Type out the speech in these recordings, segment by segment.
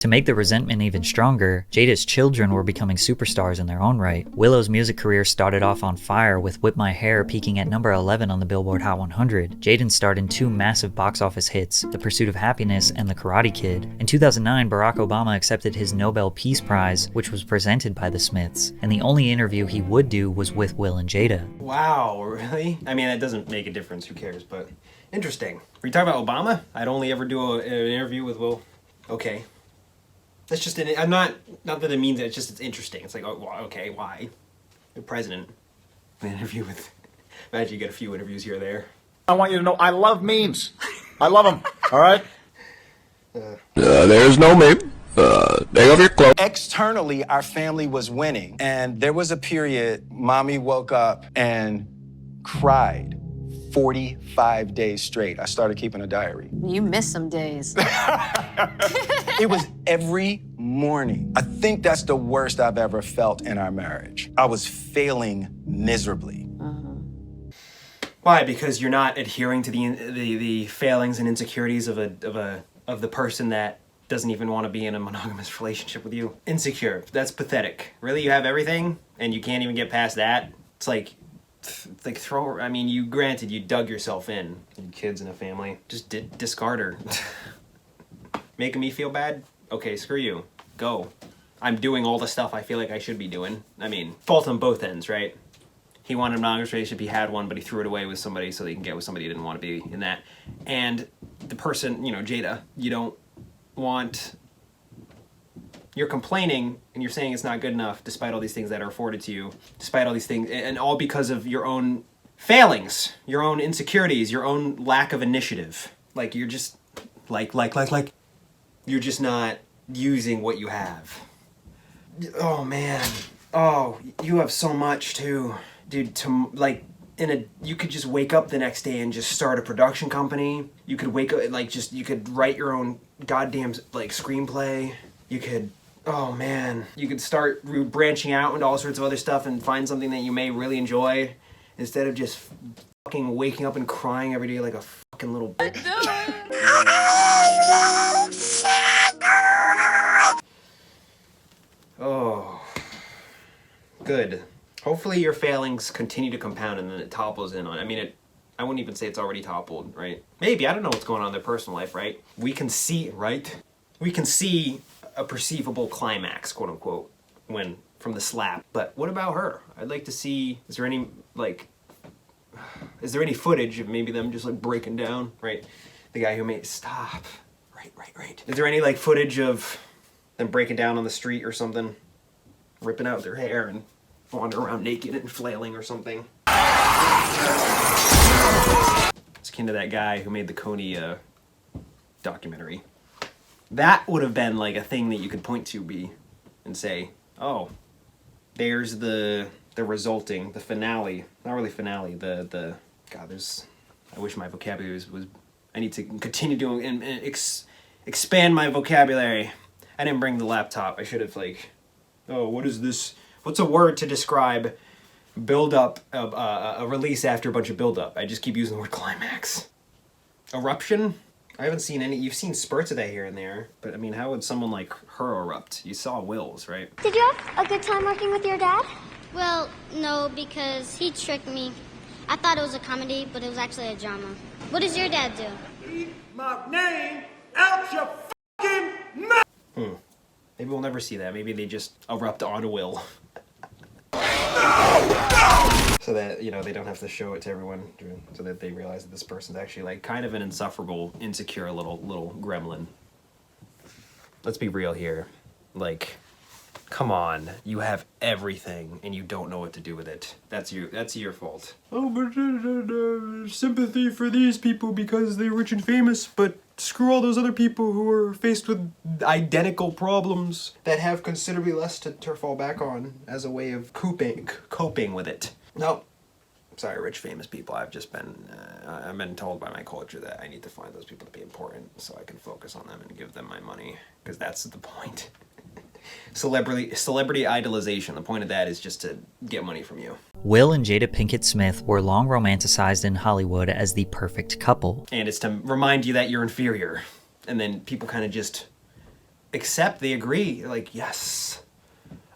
To make the resentment even stronger, Jada's children were becoming superstars in their own right. Willow's music career started off on fire with Whip My Hair peaking at number 11 on the Billboard Hot 100. Jaden starred in two massive box office hits, The Pursuit of Happiness and The Karate Kid. In 2009, Barack Obama accepted his Nobel Peace Prize, which was presented by the Smiths, and the only interview he would do was with Will and Jada. Wow, really? I mean, that doesn't make a difference, who cares, but interesting. Were you talking about Obama? I'd only ever do an interview with Will. Okay. That's just, I'm not that it means that, it's interesting. It's like, oh, okay, why? The president, an interview with, imagine you get a few interviews here or there. I want you to know I love memes. I love them, all right? There's no meme. Take off your clothes. Externally, our family was winning. And there was a period, mommy woke up and cried 45 days straight. I started keeping a diary. You missed some days. It was every morning. I think that's the worst I've ever felt in our marriage. I was failing miserably. Why? Because you're not adhering to the failings and insecurities of the person that doesn't even want to be in a monogamous relationship with you. Insecure. That's pathetic. Really, you have everything and you can't even get past that? It's like I mean, you dug yourself in. And kids and a family. Just discard her. Making me feel bad? Okay, screw you. Go. I'm doing all the stuff I feel like I should be doing. I mean, fault on both ends, right? He wanted a monogamous relationship, he had one, but he threw it away with somebody so that he can get with somebody he didn't want to be in that. And the person, Jada, you don't want... You're complaining and you're saying it's not good enough despite all these things that are afforded to you, despite all these things, and all because of your own failings, your own insecurities, your own lack of initiative. Like, you're just, you're just not using what you have. Oh, man. Oh, you have so much, too. Dude, you could just wake up the next day and just start a production company. You could wake up, you could write your own goddamn, screenplay. You could... Oh man, you could start branching out into all sorts of other stuff and find something that you may really enjoy instead of just fucking waking up and crying every day like a fucking little bitch. Oh, good. Hopefully your failings continue to compound and then it topples in on. I mean, I wouldn't even say it's already toppled, right? Maybe, I don't know what's going on in their personal life, right? We can see, right? We can see a perceivable climax, quote unquote, from the slap. But what about her? I'd like to see, is there any footage of maybe them just breaking down, right? The guy who made, stop. Right. Is there any footage of them breaking down on the street or something? Ripping out their hair and wandering around naked and flailing or something? It's akin to that guy who made the Coney documentary. That would have been a thing that you could point to and say, oh, there's the resulting, the finale, not really finale, God, I wish my vocabulary was I need to continue doing and expand my vocabulary. I didn't bring the laptop. I should have oh, what is this? What's a word to describe build up, a release after a bunch of build up? I just keep using the word climax. Eruption? I haven't seen any. You've seen spurts of that here and there, but I mean, how would someone like her erupt? You saw Will's, right? Did you have a good time working with your dad? Well, no, because he tricked me. I thought it was a comedy, but it was actually a drama. What does your dad do? Keep my name out your fucking mouth! Maybe we'll never see that. Maybe they just erupt onto Will. So that, they don't have to show it to everyone, so that they realize that this person's actually kind of an insufferable, insecure little gremlin. Let's be real here. Come on, you have everything and you don't know what to do with it. That's your fault. Oh, but sympathy for these people because they're rich and famous, but screw all those other people who are faced with identical problems that have considerably less to fall back on as a way of coping with it. No. Sorry, rich, famous people. I've been told by my culture that I need to find those people to be important so I can focus on them and give them my money, because that's the point. Celebrity idolization. The point of that is just to get money from you. Will and Jada Pinkett Smith were long romanticized in Hollywood as the perfect couple. And it's to remind you that you're inferior. And then people kind of just accept, they agree, like, yes,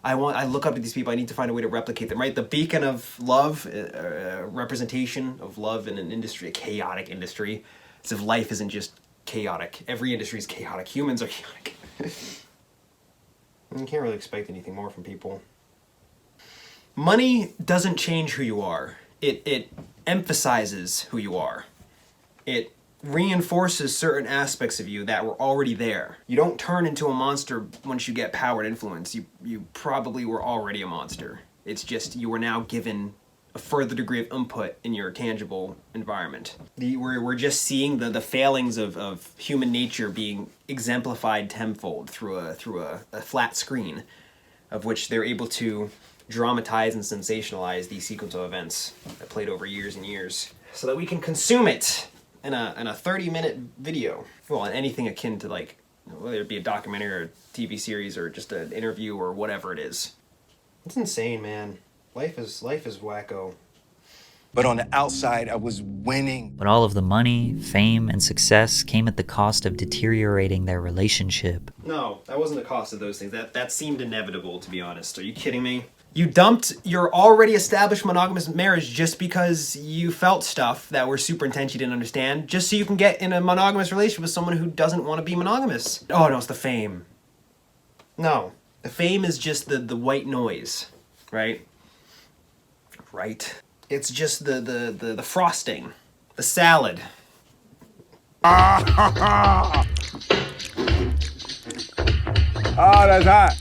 I look up to these people, I need to find a way to replicate them, right? The beacon of love, representation of love in an industry, a chaotic industry, as if life isn't just chaotic. Every industry is chaotic. Humans are chaotic. You can't really expect anything more from people. Money doesn't change who you are. It emphasizes who you are. It reinforces certain aspects of you that were already there. You don't turn into a monster once you get power and influence. You probably were already a monster. It's just you were now given a further degree of input in your tangible environment. We're just seeing the failings of human nature being exemplified tenfold through a flat screen, of which they're able to dramatize and sensationalize these sequence of events that played over years and years, so that we can consume it in a 30-minute video. Well, anything akin to, like, whether it be a documentary or a TV series or just an interview or whatever it is. It's insane, man. Life is wacko. But on the outside, I was winning. But all of the money, fame, and success came at the cost of deteriorating their relationship. No, that wasn't the cost of those things. That seemed inevitable, to be honest. Are you kidding me? You dumped your already established monogamous marriage just because you felt stuff that were super intense you didn't understand, just so you can get in a monogamous relationship with someone who doesn't want to be monogamous. Oh no, it's the fame. No, the fame is just the white noise, right? Right. It's just the frosting, the salad. Ah, that's hot.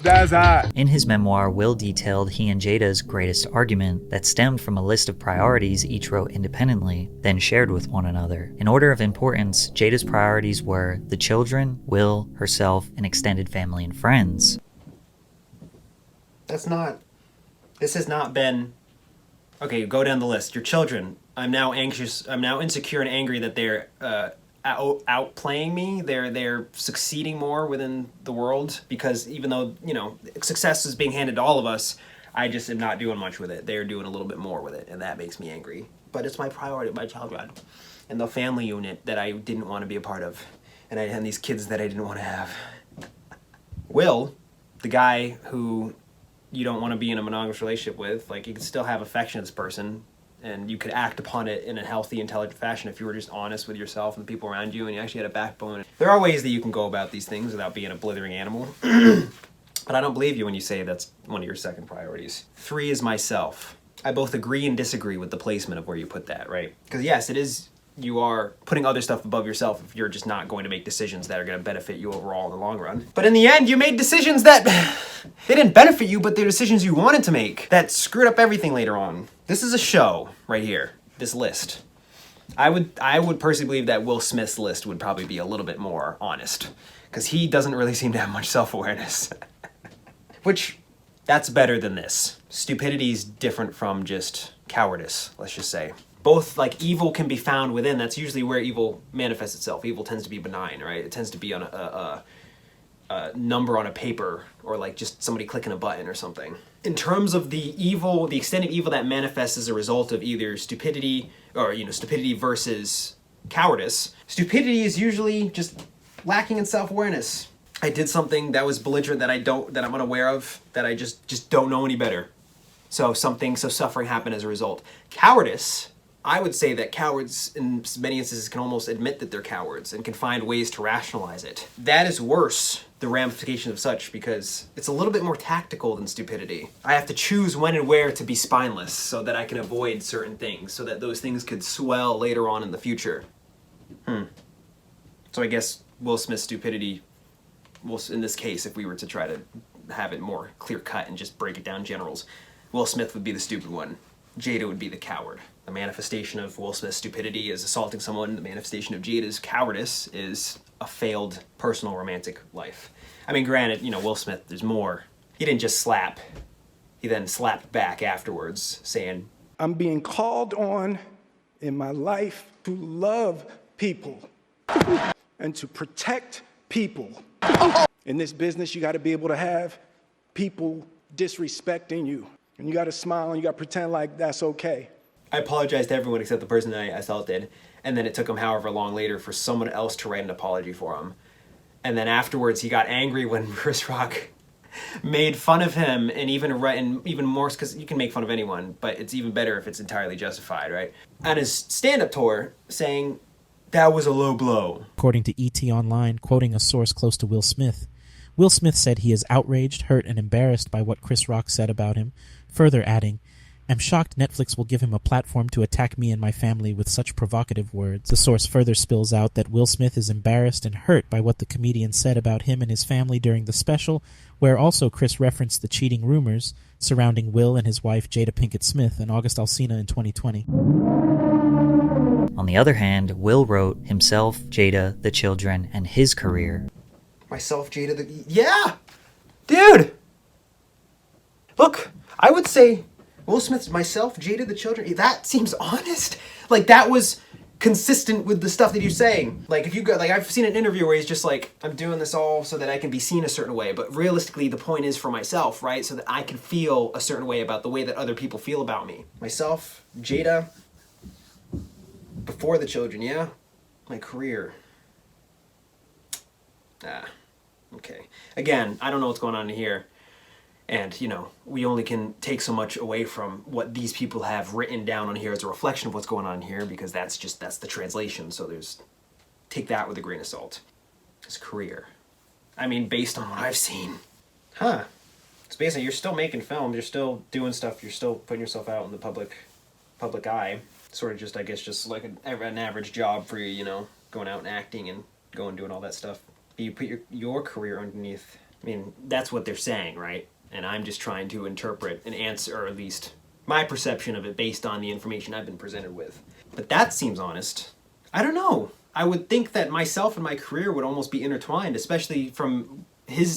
That's hot. In his memoir, Will detailed he and Jada's greatest argument that stemmed from a list of priorities each wrote independently, then shared with one another. In order of importance, Jada's priorities were the children, Will, herself, and extended family and friends. This has not been, okay, go down the list. Your children, I'm now anxious, I'm now insecure and angry that they're outplaying me. They're succeeding more within the world, because even though, you know, success is being handed to all of us, I just am not doing much with it. They're doing a little bit more with it, and that makes me angry. But it's my priority, my children, and the family unit that I didn't want to be a part of, and I had these kids that I didn't want to have. Will, the guy who you don't want to be in a monogamous relationship with, like, you can still have affection to this person, and you could act upon it in a healthy, intelligent fashion if you were just honest with yourself and the people around you, and you actually had a backbone. There are ways that you can go about these things without being a blithering animal. But I don't believe you when you say that's one of your second priorities. 3 is myself. I both agree and disagree with the placement of where you put that, right? Because yes, it is, you are putting other stuff above yourself if you're just not going to make decisions that are going to benefit you overall in the long run. But in the end, you made decisions that they didn't benefit you, but they're decisions you wanted to make that screwed up everything later on. This is a show right here, this list. I would personally believe that Will Smith's list would probably be a little bit more honest, because he doesn't really seem to have much self-awareness. Which, that's better than this. Stupidity is different from just cowardice, let's just say. Both, like, evil can be found within. That's usually where evil manifests itself. Evil tends to be benign, right? It tends to be on a number on a paper, or like just somebody clicking a button or something. In terms of the evil, the extended evil that manifests as a result of either stupidity, or, you know, stupidity versus cowardice, stupidity is usually just lacking in self-awareness. I did something that was belligerent that I'm unaware of, that I just don't know any better. So suffering happened as a result. Cowardice, I would say that cowards in many instances can almost admit that they're cowards and can find ways to rationalize it. That is worse, the ramification of such, because it's a little bit more tactical than stupidity. I have to choose when and where to be spineless so that I can avoid certain things, so that those things could swell later on in the future. So I guess Will Smith's stupidity, in this case, if we were to try to have it more clear cut and just break it down generals, Will Smith would be the stupid one. Jada would be the coward. The manifestation of Will Smith's stupidity is assaulting someone. The manifestation of Jada's cowardice is a failed personal romantic life. I mean, granted, you know, Will Smith, there's more. He didn't just slap. He then slapped back afterwards, saying, I'm being called on in my life to love people and to protect people. In this business, you got to be able to have people disrespecting you. And you got to smile and you got to pretend like that's okay. I apologized to everyone except the person I assaulted, and then it took him however long later for someone else to write an apology for him. And then afterwards, he got angry when Chris Rock made fun of him, and even more, because you can make fun of anyone, but it's even better if it's entirely justified, right? On his stand-up tour, saying that was a low blow. According to ET Online, quoting a source close to Will Smith said he is outraged, hurt, and embarrassed by what Chris Rock said about him, further adding, "I'm shocked Netflix will give him a platform to attack me and my family with such provocative words." The source further spills out that Will Smith is embarrassed and hurt by what the comedian said about him and his family during the special, where also Chris referenced the cheating rumors surrounding Will and his wife Jada Pinkett Smith and August Alsina in 2020. On the other hand, Will wrote himself, Jada, the children, and his career. Myself, Jada, yeah! Dude! Look, I would say Will Smith's myself, Jada, the children, that seems honest. Like, that was consistent with the stuff that you're saying. Like, if you go, like, I've seen an interview where he's just like, I'm doing this all so that I can be seen a certain way, but realistically, the point is for myself, right? So that I can feel a certain way about the way that other people feel about me. Myself, Jada, before the children, yeah? My career. Okay. Again, I don't know what's going on in here. And, you know, we only can take so much away from what these people have written down on here as a reflection of what's going on here, because that's the translation. So take that with a grain of salt. His career. I mean, based on what I've seen. It's basically, you're still making films, you're still doing stuff, you're still putting yourself out in the public eye. Sort of just, I guess, just like an average job for you, you know, going out and acting and going doing all that stuff. You put your career underneath. I mean, that's what they're saying, right? And I'm just trying to interpret an answer, or at least my perception of it based on the information I've been presented with. But that seems honest. I don't know. I would think that myself and my career would almost be intertwined, especially from his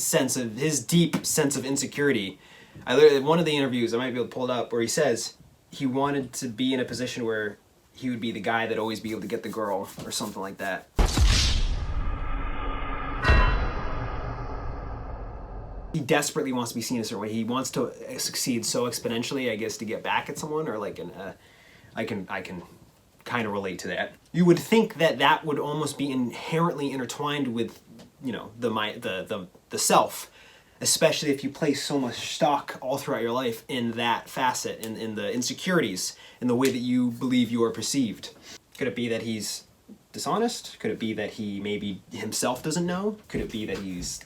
deep sense of insecurity. One of the interviews, I might be able to pull it up, where he says he wanted to be in a position where he would be the guy that'd always be able to get the girl, or something like that. He desperately wants to be seen a certain way. He wants to succeed so exponentially, I guess, to get back at someone, or like I can kind of relate to that. You would think that would almost be inherently intertwined with, you know, the self, especially if you place so much stock all throughout your life in that facet, in the insecurities, in the way that you believe you are perceived. Could it be that he's dishonest? Could it be that he maybe himself doesn't know? Could it be that he's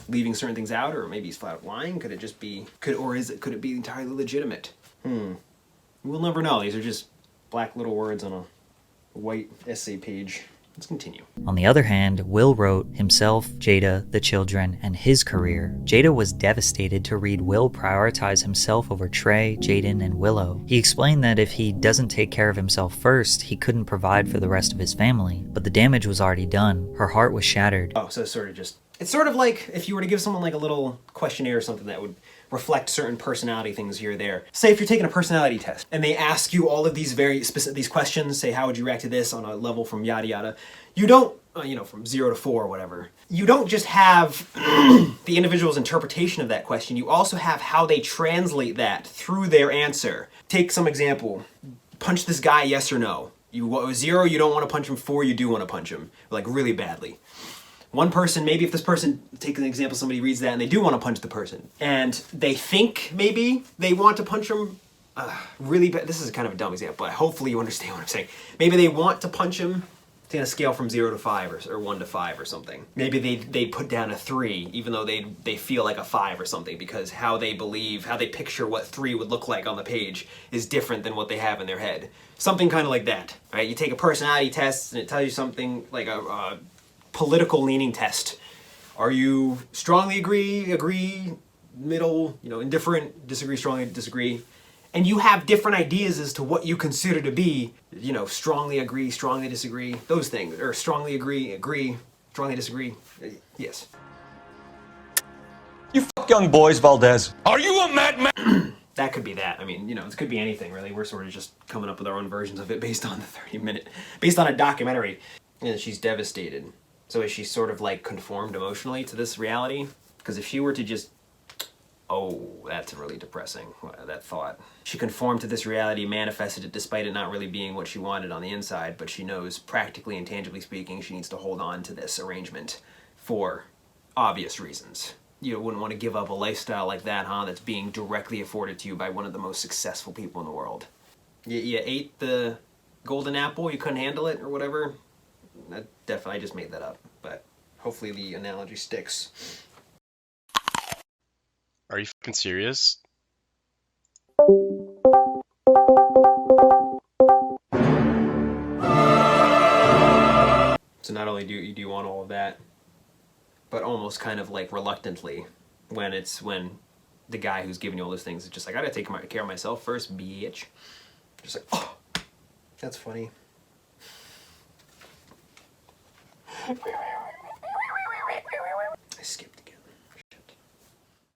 leaving certain things out, or maybe he's flat out lying? Could it just be, could it be entirely legitimate? We'll never know. These are just black little words on a white essay page. Let's continue. On the other hand, Will wrote himself, Jada, the children, and his career. Jada was devastated to read Will prioritize himself over Trey, Jaden, and Willow. He explained that if he doesn't take care of himself first, he couldn't provide for the rest of his family. But the damage was already done. Her heart was shattered. Oh, so it's sort of like if you were to give someone like a little questionnaire or something that would reflect certain personality things here or there. Say if you're taking a personality test and they ask you all of these very specific these questions, say how would you react to this on a level from yada yada, you don't, from 0 to 4 or whatever. You don't just have the individual's interpretation of that question, you also have how they translate that through their answer. Take some example. Punch this guy, yes or no. 0, you don't want to punch him. 4, you do want to punch him, like really badly. One person, maybe if this person, take an example, somebody reads that and they do want to punch the person, and they think maybe they want to punch him really bad. This is kind of a dumb example, but hopefully you understand what I'm saying. Maybe they want to punch him on a scale from 0 to 5 or 1 to 5 or something. Maybe they put down a 3, even though they feel like a 5 or something, because how they picture what 3 would look like on the page is different than what they have in their head. Something kind of like that, right? You take a personality test and it tells you something like a political leaning test. Are you strongly agree, middle, indifferent, disagree, strongly disagree? And you have different ideas as to what you consider to be, strongly agree, strongly disagree, those things, or strongly agree, strongly disagree. Yes. You fuck young boys, Valdez. Are you a madman? That could be that. I mean, it could be anything, really. We're sort of just coming up with our own versions of it based on based on a documentary. And she's devastated. So is she sort of like conformed emotionally to this reality? Because if she were to just, that's really depressing, that thought. She conformed to this reality, manifested it despite it not really being what she wanted on the inside, but she knows practically and tangibly speaking she needs to hold on to this arrangement for obvious reasons. You wouldn't want to give up a lifestyle like that, huh? That's being directly afforded to you by one of the most successful people in the world. You ate the golden apple, you couldn't handle it, or whatever. I just made that up, but hopefully the analogy sticks. Are you fucking serious? So not only do you want all of that, but almost kind of like reluctantly, when the guy who's giving you all those things is just like, I gotta take care of myself first, bitch. Just like, oh, that's funny. Wait.